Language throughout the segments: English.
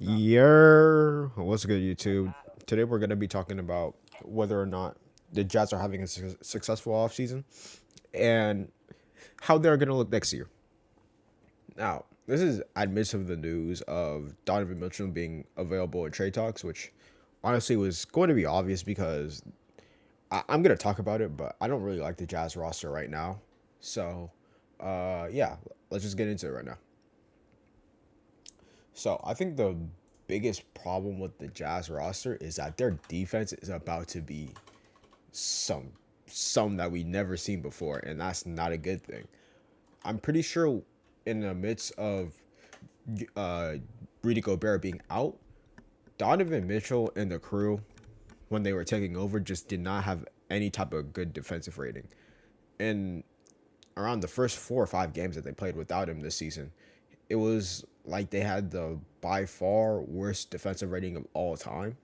What's good, YouTube? Today we're going to be talking about whether or not the Jazz are having a successful offseason and how they're going to look next year. Now, this is amidst of the news of Donovan Mitchell being available in trade talks, which honestly was going to be obvious because I'm going to talk about it, but I don't really like the Jazz roster right now. So, yeah, let's just get into it right now. So I think the biggest problem with the Jazz roster is that their defense is about to be some some that we never seen before, and that's not a good thing. I'm pretty sure in the midst of uh, Rudy Gobert being out, Donovan Mitchell and the crew, when they were taking over, just did not have any type of good defensive rating. And around the first 4 or 5 games that they played without him this season, it was like they had the by far worst defensive rating of all time.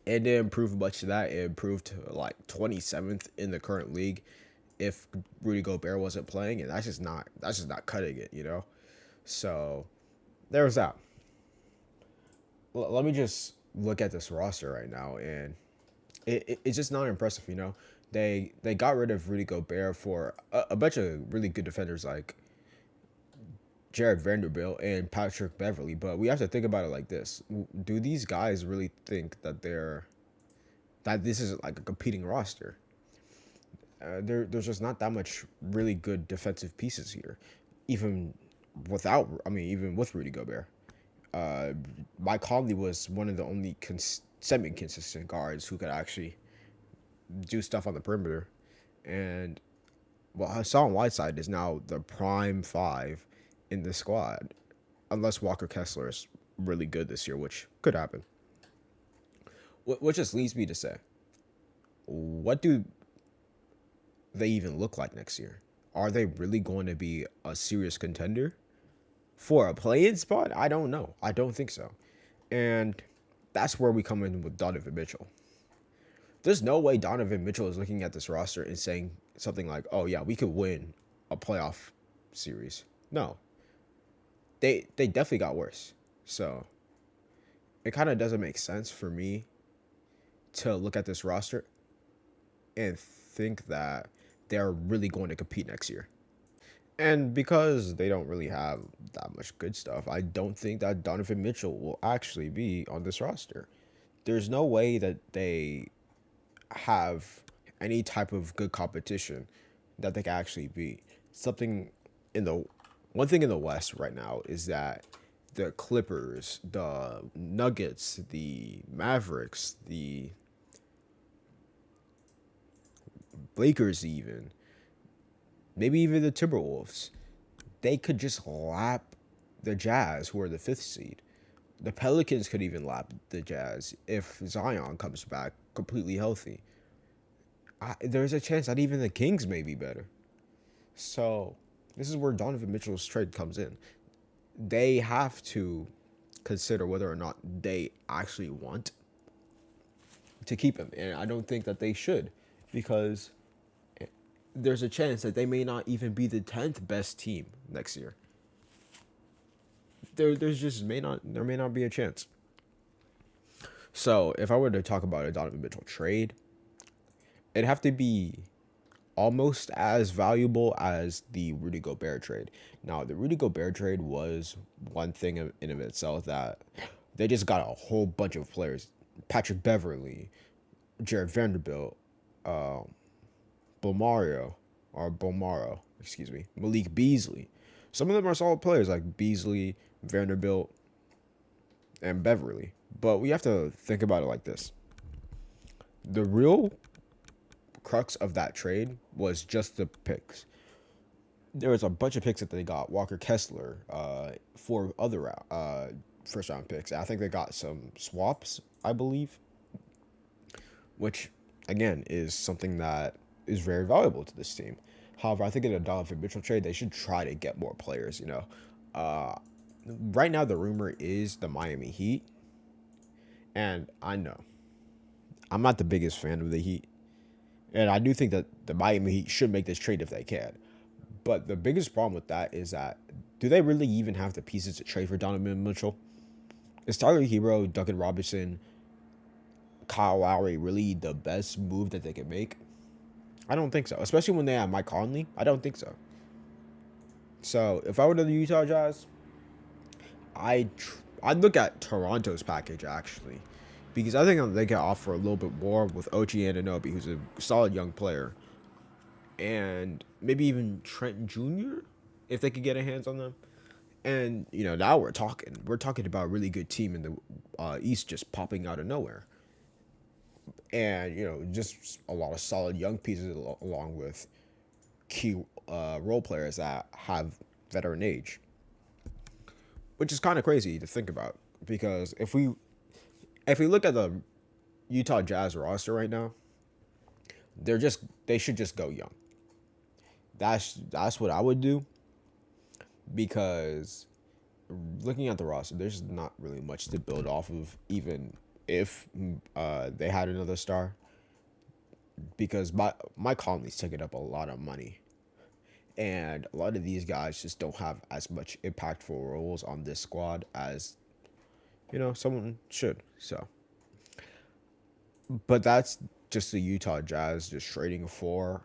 It didn't improve much to that. It improved to like 27th in the current league if Rudy Gobert wasn't playing, and that's just not cutting it, you know. So there's that. Let me just look at this roster right now, and it's just not impressive, you know. They got rid of Rudy Gobert for a bunch of really good defenders like Jared Vanderbilt and Patrick Beverly, but we have to think about it like this: do these guys really think that this is like a competing roster? There's just not that much really good defensive pieces here, even even with Rudy Gobert. Uh, Mike Conley was one of the only semi-consistent guards who could actually do stuff on the perimeter, and well, Hassan Whiteside is now the prime five in the squad, unless Walker Kessler is really good this year, which could happen. Which just leads me to say, what do they even look like next year? Are they really going to be a serious contender for a play-in spot? I don't know. I don't think so. And that's where we come in with Donovan Mitchell. There's no way Donovan Mitchell is looking at this roster and saying something like, "Oh yeah, we could win a playoff series." No, they definitely got worse. So it kind of doesn't make sense for me to look at this roster and think that they're really going to compete next year. And because they don't really have that much good stuff, I don't think that Donovan Mitchell will actually be on this roster. There's no way that they have any type of good competition that they can actually be. Something in the One thing in the West right now is that the Clippers, the Nuggets, the Mavericks, the Lakers, even maybe even the Timberwolves, they could just lap the Jazz, who are the fifth seed. The Pelicans could even lap the Jazz if Zion comes back completely healthy. There's a chance that even the Kings may be better. So this is where Donovan Mitchell's trade comes in. They have to consider whether or not they actually want to keep him, and I don't think that they should, because there's a chance that they may not even be the 10th best team next year. There's just may not be a chance. So if I were to talk about a Donovan Mitchell trade, it'd have to be almost as valuable as the Rudy Gobert trade. Now, the Rudy Gobert trade was one thing in of itself, that they just got a whole bunch of players: Patrick Beverly, Jared Vanderbilt, uh, Bomaro, excuse me, Malik Beasley. Some of them are solid players like Beasley, Vanderbilt, and Beverly. But we have to think about it like this: the real crux of that trade was just the picks. There was a bunch of picks that they got. Walker Kessler, four other first round picks. I think they got some swaps, I believe, which again is something that is very valuable to this team. However, I think in a Donovan Mitchell trade, they should try to get more players. Uh, right now the rumor is the Miami Heat, and I know I'm not the biggest fan of the Heat, and I do think that the Miami Heat should make this trade if they can. But the biggest problem with that is that, do they really even have the pieces to trade for Donovan Mitchell? Is Tyler Hero, Duncan Robinson, Kyle Lowry really the best move that they can make? I don't think so. Especially when they have Mike Conley. I don't think so. So if I were to the Utah Jazz, I'd look at Toronto's package actually, because I think they can offer a little bit more with Ochi Anunoby, who's a solid young player, and maybe even Trent Jr. if they could get a hands on them. And now we're talking. We're talking about a really good team in the East just popping out of nowhere, and just a lot of solid young pieces along with key role players that have veteran age, which is kind of crazy to think about because if we look at the Utah Jazz roster right now, they should just go young. That's what I would do because looking at the roster, there's not really much to build off of, even if they had another star. Because Mike Conley's taking up a lot of money, and a lot of these guys just don't have as much impactful roles on this squad as someone should. So, but that's just the Utah Jazz just trading for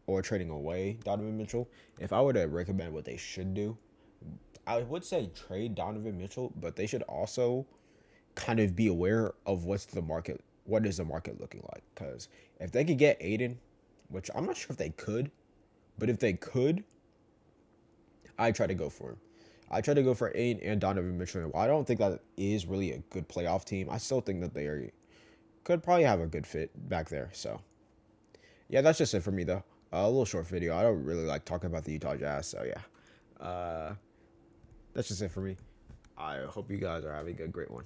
or trading away Donovan Mitchell. If I were to recommend what they should do, I would say trade Donovan Mitchell, but they should also kind of be aware of what is the market looking like. Because if they could get Aiden, which I'm not sure if they could, but if they could, I try to go for him. I try to go for Aiden and Donovan Mitchell. And while I don't think that is really a good playoff team, I still think that could probably have a good fit back there. So yeah, that's just it for me though. A little short video. I don't really like talking about the Utah Jazz, so yeah. That's just it for me. I hope you guys are having a great one.